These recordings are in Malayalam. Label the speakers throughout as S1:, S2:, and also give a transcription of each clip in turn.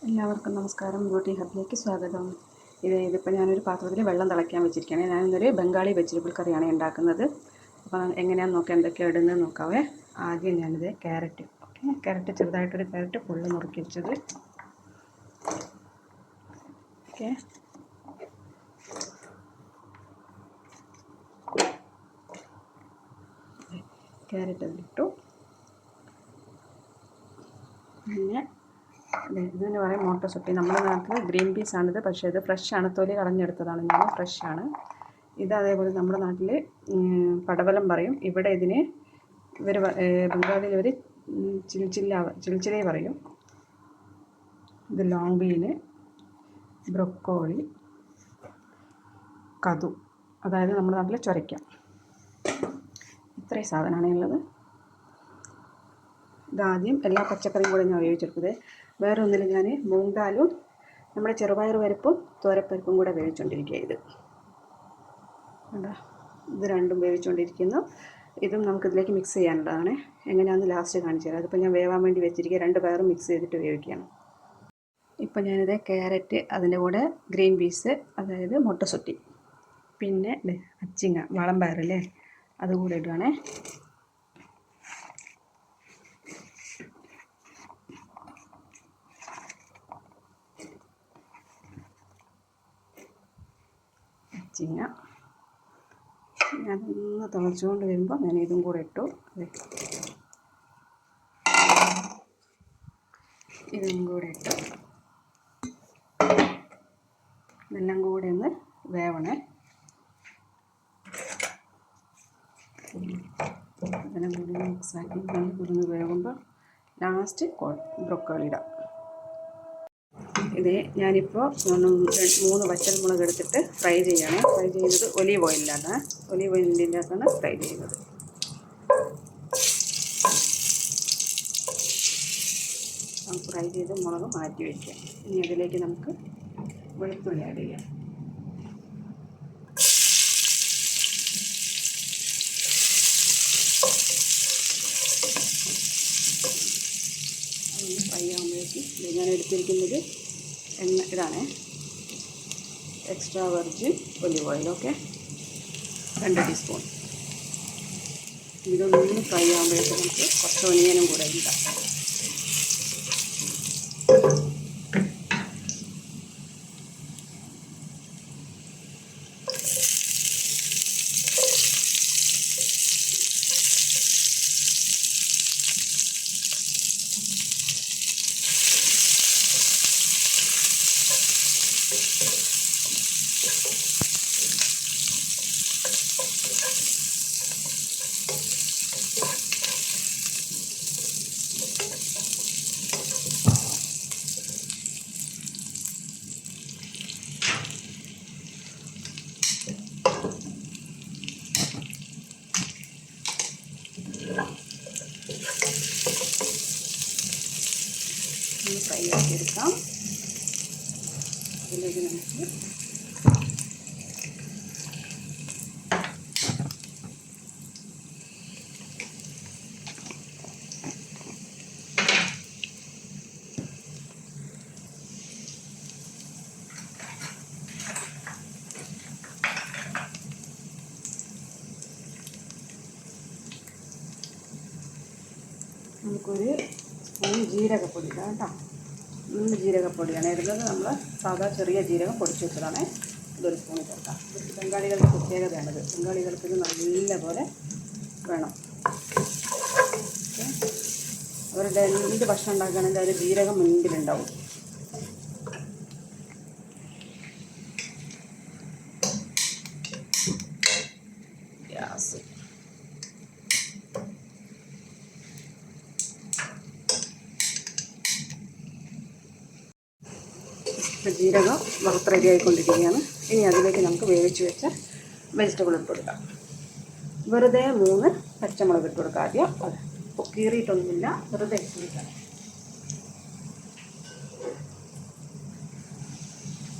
S1: എല്ലാവർക്കും നമസ്കാരം. ബ്യൂട്ടി ഹബിലേക്ക് സ്വാഗതം. ഇതിപ്പോൾ ഞാനൊരു പാത്രത്തിൽ വെള്ളം തിളയ്ക്കാൻ വെച്ചിരിക്കുകയാണ്. ഞാനിന്നൊരു ബംഗാളി വെജിറ്റബിൾ കറിയാണ് ഉണ്ടാക്കുന്നത്. അപ്പോൾ എങ്ങനെയാണെന്ന് നോക്കാം, എന്തൊക്കെയാണ് ഇടുന്നത് നോക്കാവേ. ആദ്യം ഞാനിത് ക്യാരറ്റ് ചെറുതായിട്ടൊരു ക്യാരറ്റ് ഫുള്ള് നുറുക്കി വെച്ചത്. ഓക്കെ, ക്യാരറ്റ് അതിലിട്ടു. പിന്നെ ഇതിന് പറയും മോട്ടോർസുട്ടി. നമ്മുടെ നാട്ടിൽ ഗ്രീൻ പീസ് ആണിത്, പക്ഷേ ഇത് ഫ്രഷാണ്, തൊലി കളഞ്ഞെടുത്തതാണ് ഞാൻ, ഫ്രഷാണ് ഇത്. അതേപോലെ നമ്മുടെ നാട്ടിൽ പടവലം പറയും, ഇവിടെ ഇതിന് ഇവർ ബംഗാളിൽ ഇവർ ചിൽച്ചിലേ പറയും. ഇത് ലോങ് ബീന്, ബ്രൊക്കോളി, കതു, അതായത് നമ്മുടെ നാട്ടിൽ ചൊരയ്ക്ക. ഇത്രയും സാധനമാണ് ഉള്ളത്. ഇതാദ്യം എല്ലാ പച്ചക്കറിയും കൂടെ ഞാൻ വേവിച്ചെടുത്തത്. വേറെ ഒന്നിൽ ഞാൻ മൂങ് ദാലും നമ്മുടെ ചെറുപയർ പരിപ്പും തോരപ്പരിപ്പും കൂടെ വേവിച്ചുകൊണ്ടിരിക്കുക. ഇത് രണ്ടും വേവിച്ചുകൊണ്ടിരിക്കുന്നു. ഇതും നമുക്കിതിലേക്ക് മിക്സ് ചെയ്യാനുള്ളതാണ്. എങ്ങനെയാണെന്ന് ലാസ്റ്റ് കാണിച്ചു തരാം. അതിപ്പോൾ ഞാൻ വേവാൻ വേണ്ടി വെച്ചിരിക്കുക. രണ്ട് പയറും മിക്സ് ചെയ്തിട്ട് വേവിക്കുകയാണ്. ഇപ്പം ഞാനിത് ക്യാരറ്റ്, അതിൻ്റെ കൂടെ ഗ്രീൻ പീസ്, അതായത് മുട്ടസുട്ടി, പിന്നെ അച്ചിങ്ങ വളം പയറല്ലേ, അതുകൂടെ ഇടുകയാണേ. അച്ചിങ്ങ ഞാനൊന്ന് തിളച്ചുകൊണ്ട് വരുമ്പോൾ ഞാൻ ഇതും കൂടെ ഇട്ടു. ഇതും കൂടെ ഇട്ടു. ഇതെല്ലാം കൂടെ ഒന്ന് വേവണേ. ഇതെല്ലാം കൂടി മിക്സാക്കി കുരുന്ന് വേവുമ്പോൾ ലാസ്റ്റ് ബ്രൊക്കോളി ഇടാം. ഇത് ഞാനിപ്പോൾ 3 വറ്റൽമുളക് എടുത്തിട്ട് ഫ്രൈ ചെയ്യണം. ഫ്രൈ ചെയ്യുന്നത് ഒലീവ് ഓയിലിലാണ്. ഒലീവ് ഓയിലിൻ്റെ അകത്താണ് ഫ്രൈ ചെയ്യുന്നത്. ഫ്രൈ ചെയ്ത് മുളക് മാറ്റി വയ്ക്കാം. ഇനി അതിലേക്ക് നമുക്ക് വെളുത്തുള്ളി ആഡ് ചെയ്യാം. അതൊന്ന് ഫ്രൈ ആകുമ്പോഴേക്ക് ഞാൻ എടുത്തിരിക്കുന്നത് ഇതാണ് extra virgin olive oil. Okay, 2 teaspoon. ഇതൊന്ന് ഫ്രൈ ആകുമ്പോഴേക്ക് നമുക്ക് കുറച്ച് ഒനിയനും കൂടെ ഇടാം. ഒന്ന് ഫ്രൈ ആക്കിയെടുക്കാം. അതിലേക്ക് നമുക്ക് നമുക്കൊരു സ്പൂൺ ജീരകപ്പൊടി ഇടാം കേട്ടോ. ജീരകപ്പൊടിയാണ് ഇടുന്നത്. നമ്മൾ സാധാ ചെറിയ ജീരകം പൊടിച്ച് വെച്ചതാണ്. ഇതൊരു സ്പൂണിൽ ചേർക്കാം. ഇത് ബംഗാളികളുടെ പ്രത്യേകതയാണിത്. ബംഗാളികൾക്ക് ഇത് നല്ല പോലെ വേണം. അവരുടെ എന്ത് ഭക്ഷണം ഉണ്ടാക്കുകയാണെങ്കിൽ അതിൽ ജീരകം മുൻപിലുണ്ടാവും. ഗ്യാസ് ജീരകം വറുത്ത് റെഡി ആയിക്കൊണ്ടിരിക്കുകയാണ്. ഇനി അതിലേക്ക് നമുക്ക് വേവിച്ച് വെച്ച വെജിറ്റബിൾ ഇട്ട് കൊടുക്കാം. വെറുതെ 3 പച്ചമുളക് ഇട്ട് കൊടുക്കാം ആദ്യം. അത് കീറിയിട്ടൊന്നുമില്ല, വെറുതെ ഇട്ട് കൊടുക്കാം.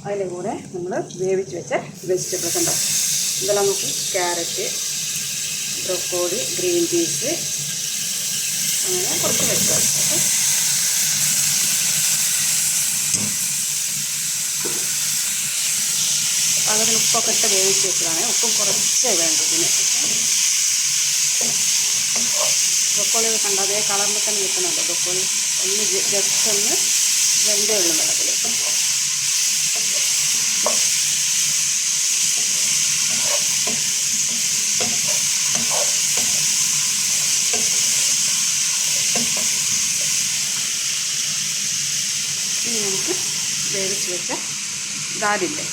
S1: അതിൻ്റെ കൂടെ നമ്മൾ വേവിച്ച് വെച്ച വെജിറ്റബിൾസ് ഉണ്ടാവും. ഇതെല്ലാം നമുക്ക് ക്യാരറ്റ്, ബ്രൊക്കോളി, ഗ്രീൻ പീസ്, അങ്ങനെ കുറച്ച് വെച്ചോ. ഓക്കെ, പാകത്തിന് ഉപ്പൊക്കെ ഇട്ട് വേവിച്ച് വെച്ചതാണ്. ഉപ്പും കുറച്ചേ വേണ്ടു ഇതിന്. ബ്രൊക്കോളി കണ്ട അതേ കളറിൽ തന്നെ നിൽക്കുന്നുണ്ട്. ബ്രൊക്കോളി ഒന്ന് ജസ്റ്റ് ഒന്ന് വെന്തേ ഉള്ളു വെള്ളത്തിൽ. ഇനി നമുക്ക് വേവിച്ച് വെച്ച ദാലില്ലേ,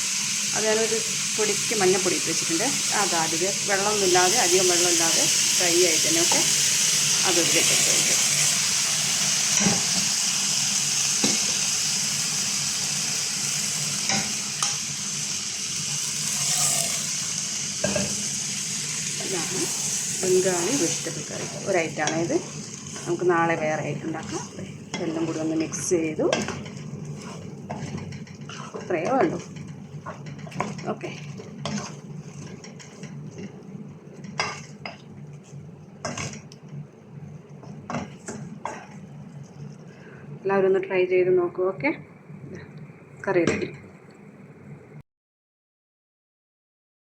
S1: അത് ഞാനൊരു പൊടിക്ക് മഞ്ഞപ്പൊടി ഇട്ട് വെച്ചിട്ടുണ്ട്. ആ ദാലിൽ വെള്ളമൊന്നുമില്ലാതെ, അധികം വെള്ളമില്ലാതെ ഫ്രൈ ആയിട്ട് തന്നെ ഒക്കെ അത് ഇതിലേക്ക് ഇട്ട് വയ്ക്കും. ഇതാണ് ബംഗാളി വെജിറ്റബിൾ കറി. ഒരു ഐറ്റമാണ് ഇത്. നമുക്ക് നാളെ വേറെ ആയിട്ട് ഉണ്ടാക്കാം. എല്ലാം കൂടി ഒന്ന് മിക്സ് ചെയ്തു. അത്രയേ വേണ്ടൂ. ഓക്കെ, എല്ലാവരും ഒന്ന് ട്രൈ ചെയ്ത് നോക്കൂ. ഓക്കെ, കറി റെഡി.